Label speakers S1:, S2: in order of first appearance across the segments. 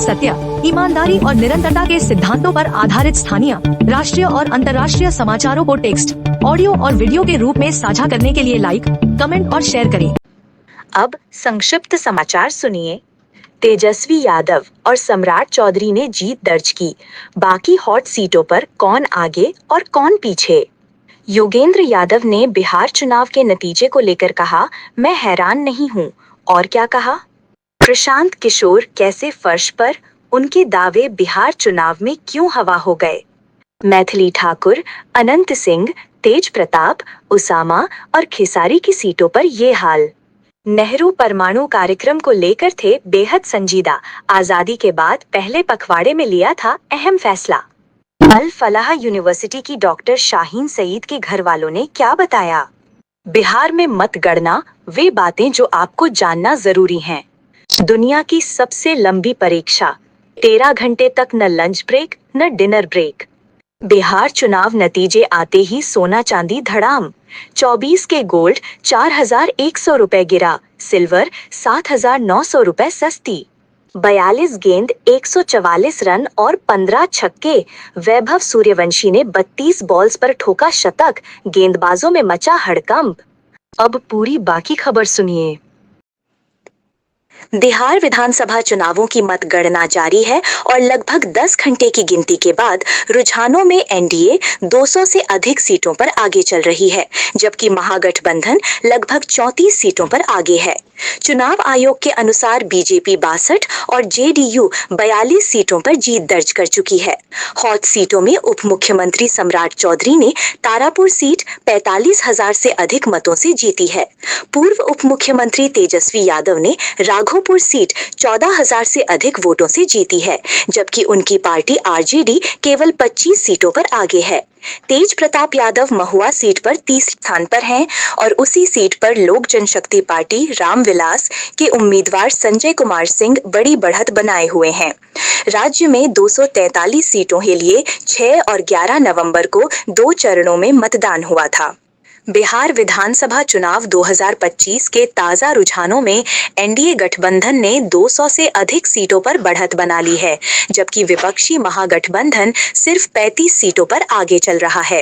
S1: सत्य, ईमानदारी और निरंतरता के सिद्धांतों पर आधारित स्थानीय, राष्ट्रीय और अंतर्राष्ट्रीय समाचारों को टेक्स्ट, ऑडियो और वीडियो के रूप में साझा करने के लिए लाइक, कमेंट और शेयर करें।
S2: अब संक्षिप्त समाचार सुनिए। तेजस्वी यादव और सम्राट चौधरी ने जीत दर्ज की। बाकी हॉट सीटों पर कौन आगे और कौन पीछे? योगेंद्र यादव ने बिहार चुनाव के नतीजे को लेकर कहा, मैं हैरान नहीं हूं। और क्या कहा? प्रशांत किशोर कैसे फर्श पर, उनके दावे बिहार चुनाव में क्यों हवा हो गए? मैथिली ठाकुर, अनंत सिंह, तेज प्रताप, उसामा और खिसारी की सीटों पर ये हाल। नेहरू परमाणु कार्यक्रम को लेकर थे बेहद संजीदा। आजादी के बाद पहले पखवाड़े में लिया था अहम फैसला। अल फलाह यूनिवर्सिटी की डॉक्टर शाहीन सईद के घर वालों ने क्या बताया? बिहार में मतगणना, वे बातें जो आपको जानना जरूरी हैं। दुनिया की सबसे लंबी परीक्षा, 13 घंटे तक न लंच ब्रेक न डिनर ब्रेक। बिहार चुनाव नतीजे आते ही सोना चांदी धड़ाम। 24 के गोल्ड 4,100 रुपए गिरा, सिल्वर 7,900 रुपए सस्ती। 42 गेंद 144 रन और 15 छक्के। वैभव सूर्यवंशी ने 32 बॉल्स पर ठोका शतक। गेंदबाजों में मचा हड़कंप। अब पूरी बाकी खबर सुनिए। बिहार विधानसभा चुनावों की मतगणना जारी है और लगभग 10 घंटे की गिनती के बाद रुझानों में एनडीए 200 से अधिक सीटों पर आगे चल रही है, जबकि महागठबंधन लगभग 34 सीटों पर आगे है। चुनाव आयोग के अनुसार बीजेपी 62 और जेडीयू 42 सीटों पर जीत दर्ज कर चुकी है। हॉट सीटों में उप मुख्यमंत्री सम्राट चौधरी ने तारापुर सीट 45,000 से अधिक मतों से जीती है। पूर्व उप मुख्यमंत्री तेजस्वी यादव ने राघोपुर सीट 14,000 से अधिक वोटों से जीती है, जबकि उनकी पार्टी आरजेडी केवल 25 सीटों पर आगे है। तेज प्रताप यादव महुआ सीट पर 30 स्थान पर हैं और उसी सीट पर लोक जनशक्ति पार्टी रामविलास के उम्मीदवार संजय कुमार सिंह बड़ी बढ़त बनाए हुए हैं। राज्य में 243 सीटों के लिए 6 और 11 नवंबर को 2 चरणों में मतदान हुआ था। बिहार विधानसभा चुनाव 2025 के ताजा रुझानों में एनडीए गठबंधन ने 200 से अधिक सीटों पर बढ़त बना ली है, जबकि विपक्षी महागठबंधन सिर्फ 35 सीटों पर आगे चल रहा है।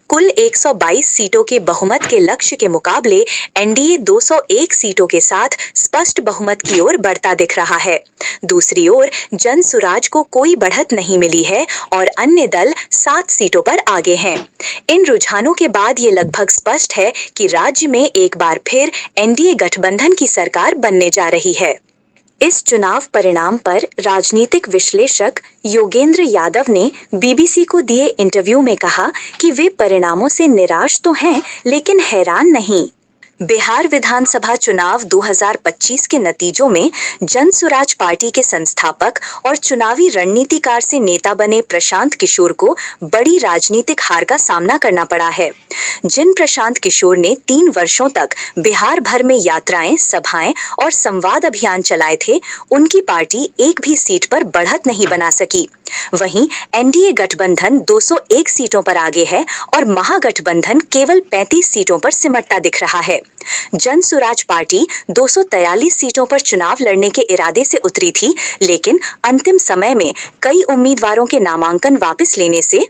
S2: कुल 122 सीटों के बहुमत के लक्ष्य के मुकाबले एनडीए 201 सीटों के साथ स्पष्ट बहुमत की ओर बढ़ता दिख रहा है। दूसरी ओर जन सुराज को कोई बढ़त नहीं मिली है और अन्य दल 7 सीटों पर आगे हैं। इन रुझानों के बाद ये लगभग स्पष्ट है कि राज्य में एक बार फिर एनडीए गठबंधन की सरकार बनने जा रही है। इस चुनाव परिणाम पर राजनीतिक विश्लेषक योगेंद्र यादव ने बीबीसी को दिए इंटरव्यू में कहा कि वे परिणामों से निराश तो हैं, लेकिन हैरान नहीं। बिहार विधानसभा चुनाव 2025 के नतीजों में जन सुराज पार्टी के संस्थापक और चुनावी रणनीतिकार से नेता बने प्रशांत किशोर को बड़ी राजनीतिक हार का सामना करना पड़ा है। जिन प्रशांत किशोर ने 3 वर्षों तक बिहार भर में यात्राएं, सभाएं और संवाद अभियान चलाए थे, उनकी पार्टी एक भी सीट पर बढ़त नहीं बना सकी। वहीं एनडीए गठबंधन 201 सीटों पर आगे है और महागठबंधन केवल 35 सीटों पर सिमटता दिख रहा है। जन सुराज पार्टी 243 सीटों पर चुनाव लड़ने के इरादे से उतरी थी, लेकिन अंतिम समय में कई उम्मीदवारों के नामांकन वापस लेने से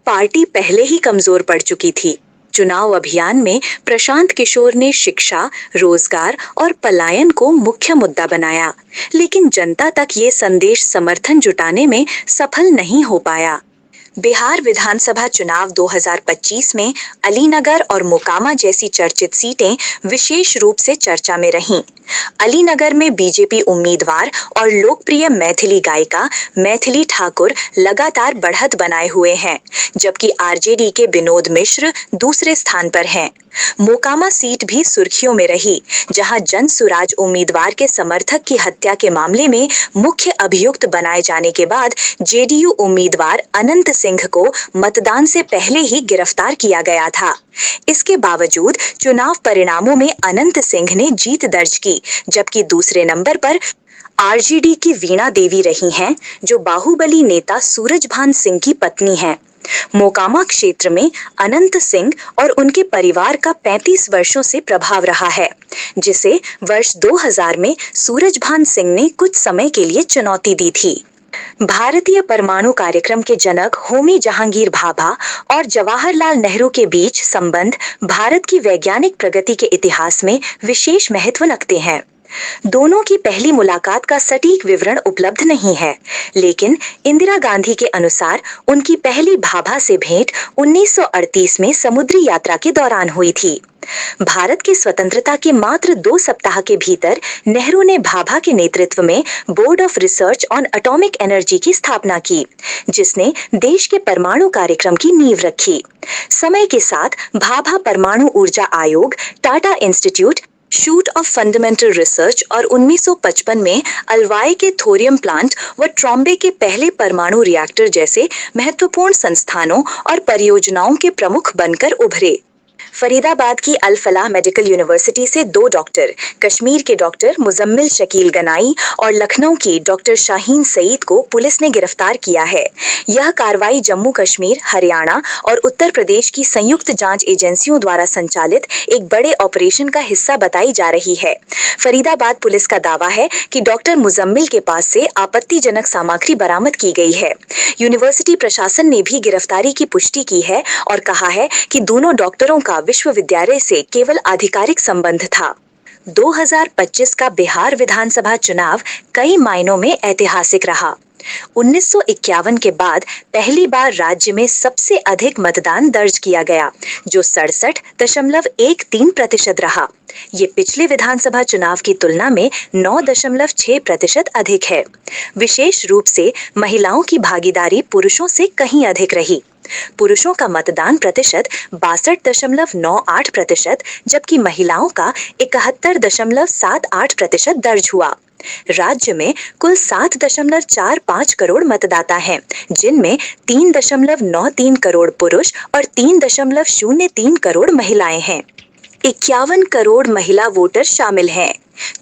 S2: पार्टी पहले ही कमजोर पड़ चुकी थी। चुनाव अभियान में प्रशांत किशोर ने शिक्षा, रोजगार और पलायन को मुख्य मुद्दा बनाया, लेकिन जनता तक ये संदेश समर्थन जुटाने में सफल नहीं हो पाया। बिहार विधानसभा चुनाव 2025 में अलीनगर और मोकामा जैसी चर्चित सीटें विशेष रूप से चर्चा में रहीं। अलीनगर में बीजेपी उम्मीदवार और लोकप्रिय मैथिली गायिका मैथिली ठाकुर लगातार बढ़त बनाए हुए हैं, जबकि आरजेडी के विनोद मिश्र दूसरे स्थान पर हैं। मोकामा सीट भी सुर्खियों में रही, जहां जन सुराज उम्मीदवार के समर्थक की हत्या के मामले में मुख्य अभियुक्त बनाए जाने के बाद जेडीयू उम्मीदवार अनंत सिंह को मतदान से पहले ही गिरफ्तार किया गया था। इसके बावजूद चुनाव परिणामों में अनंत सिंह ने जीत दर्ज की, जबकि दूसरे नंबर पर आरजेडी की वीणा देवी रही हैं, जो बाहुबली नेता सूरजभान सिंह की पत्नी हैं। मोकामा क्षेत्र में अनंत सिंह और उनके परिवार का 35 वर्षों से प्रभाव रहा है, जिसे वर्ष 2000 में सूरजभान सिंह ने कुछ समय के लिए चुनौती दी थी। भारतीय परमाणु कार्यक्रम के जनक होमी जहांगीर भाभा और जवाहरलाल नेहरू के बीच संबंध भारत की वैज्ञानिक प्रगति के इतिहास में विशेष महत्व रखते हैं। दोनों की पहली मुलाकात का सटीक विवरण उपलब्ध नहीं है, लेकिन इंदिरा गांधी के अनुसार उनकी पहली भाभा से भेंट 1938 में समुद्री यात्रा के दौरान हुई थी। भारत की स्वतंत्रता के मात्र 2 सप्ताह के भीतर नेहरू ने भाभा के नेतृत्व में board of research on atomic energy की स्थापना की, जिसने देश के परमाणु कार्यक्रम की नींव रखी। समय के साथ भाभा परमाणु ऊर्जा आयोग, Tata institute shoot of fundamental research और 1955 में अलवाई के थोरियम प्लांट व ट्रॉम्बे के पहले परमाणु रिएक्टर जैसे महत्वपूर्ण संस्थानों और परियोजनाओं के प्रमुख बनकर उभरे। फरीदाबाद की अल फलाह मेडिकल यूनिवर्सिटी से 2 डॉक्टर, कश्मीर के डॉक्टर मुजम्मिल शकील गनाई और लखनऊ की डॉक्टर शाहीन सईद को पुलिस ने गिरफ्तार किया है। यह कार्रवाई जम्मू कश्मीर, हरियाणा और उत्तर प्रदेश की संयुक्त जांच एजेंसियों द्वारा संचालित एक बड़े ऑपरेशन का हिस्सा बताई जा रही है। फरीदाबाद पुलिस का दावा है कि डॉक्टर मुजम्मिल के पास से आपत्तिजनक सामग्री बरामद की गई है। यूनिवर्सिटी प्रशासन ने भी गिरफ्तारी की पुष्टि की है और कहा है कि दोनों डॉक्टरों का विश्वविद्यालय से केवल आधिकारिक संबंध था। 2025 का बिहार विधानसभा चुनाव कई मायनों में ऐतिहासिक रहा। 1951 के बाद पहली बार राज्य में सबसे अधिक मतदान दर्ज किया गया, जो 67.13% रहा। ये पिछले विधानसभा चुनाव की तुलना में 9.6% अधिक है। विशेष रूप से महिलाओं की भागीदारी पुरुषों से कहीं अधिक रही। पुरुषों का मतदान प्रतिशत 62.98%, जबकि महिलाओं का 71.78% दर्ज हुआ। राज्य में कुल 7.45 करोड़ मतदाता हैं, जिनमें 3.93 करोड़ पुरुष और 3.03 करोड़ महिलाएं हैं। 51 करोड़ महिला वोटर शामिल हैं।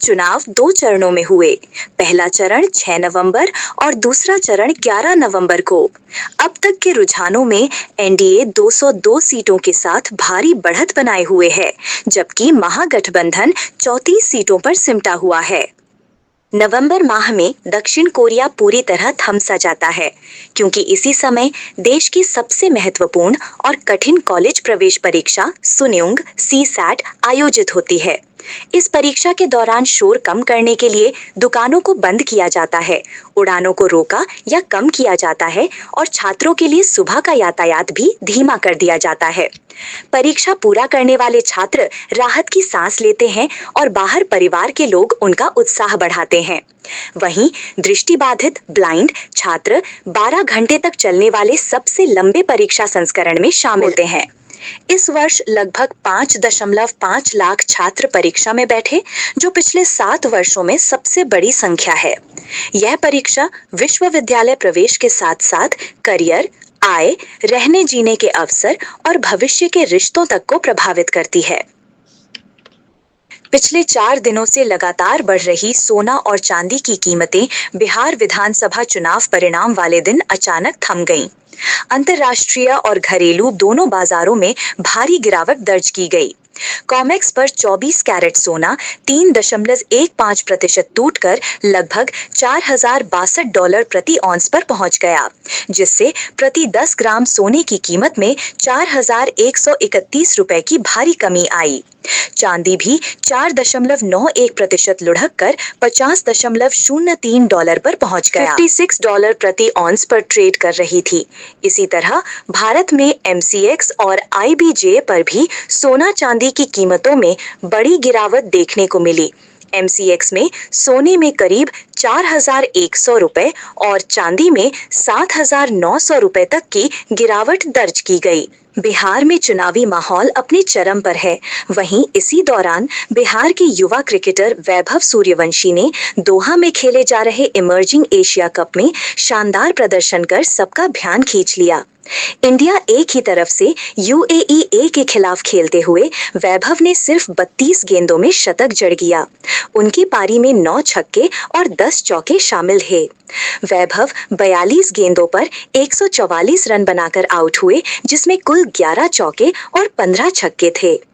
S2: चुनाव 2 चरणों में हुए। पहला चरण 6 नवंबर और दूसरा चरण 11 नवंबर को। अब तक के रुझानों में एनडीए 202 सीटों के साथ भारी बढ़त बनाए हुए है, जबकि महागठबंधन 34 सीटों पर सिमटा हुआ है। नवंबर माह में दक्षिण कोरिया पूरी तरह थम सा जाता है, क्योंकि इसी समय देश की सबसे महत्वपूर्ण और कठिन कॉलेज प्रवेश परीक्षा सुन्योंग सीसैट आयोजित होती है। इस परीक्षा के दौरान शोर कम करने के लिए दुकानों को बंद किया जाता है, उड़ानों को रोका या कम किया जाता है और छात्रों के लिए सुबह का यातायात भी धीमा कर दिया जाता है। परीक्षा पूरा करने वाले छात्र राहत की सांस लेते हैं और बाहर परिवार के लोग उनका उत्साह बढ़ाते हैं। वहीं दृष्टिबाधित ब्लाइंड छात्र 12 घंटे तक चलने वाले सबसे लंबे परीक्षा संस्करण में शामिल होते हैं। इस वर्ष लगभग 5.5 लाख छात्र परीक्षा में बैठे, जो पिछले 7 वर्षों में सबसे बड़ी संख्या है। यह परीक्षा विश्वविद्यालय प्रवेश के साथ साथ करियर, आय, रहने जीने के अवसर और भविष्य के रिश्तों तक को प्रभावित करती है। पिछले 4 दिनों से लगातार बढ़ रही सोना और चांदी की कीमतें बिहार विधानसभा चुनाव परिणाम वाले दिन अचानक थम गईं। अंतर्राष्ट्रीय और घरेलू दोनों बाजारों में भारी गिरावट दर्ज की गई। कॉमेक्स पर 24 कैरेट सोना 3.15% टूटकर लगभग $4062 प्रति औंस पर पहुंच गया, जिससे प्रति 10 ग्राम सोने की कीमत में 4131 रुपए की भारी कमी आई। चांदी भी 4.91% लुढ़क कर $50.03 पर पहुंच गया, $56 प्रति औंस पर ट्रेड कर रही थी। इसी तरह भारत में MCX और IBJ पर भी सोना चांदी की कीमतों में बड़ी गिरावट देखने को मिली। MCX में सोने में करीब 4100 रुपए और चांदी में 7900 रुपए तक की गिरावट दर्ज की गई। बिहार में चुनावी माहौल अपने चरम पर है। वहीं इसी दौरान बिहार के युवा क्रिकेटर वैभव सूर्यवंशी ने दोहा में खेले जा रहे इमर्जिंग एशिया कप में शानदार प्रदर्शन कर सबका ध्यान खींच लिया। इंडिया ए की तरफ से यूएई ए के खिलाफ खेलते हुए वैभव ने सिर्फ 32 गेंदों में शतक जड़ दिया। उनकी पारी में 9 छक्के और 10 चौके शामिल हैं। वैभव 42 गेंदों पर 144 रन बनाकर आउट हुए, जिसमें कुल 11 चौके और 15 छक्के थे।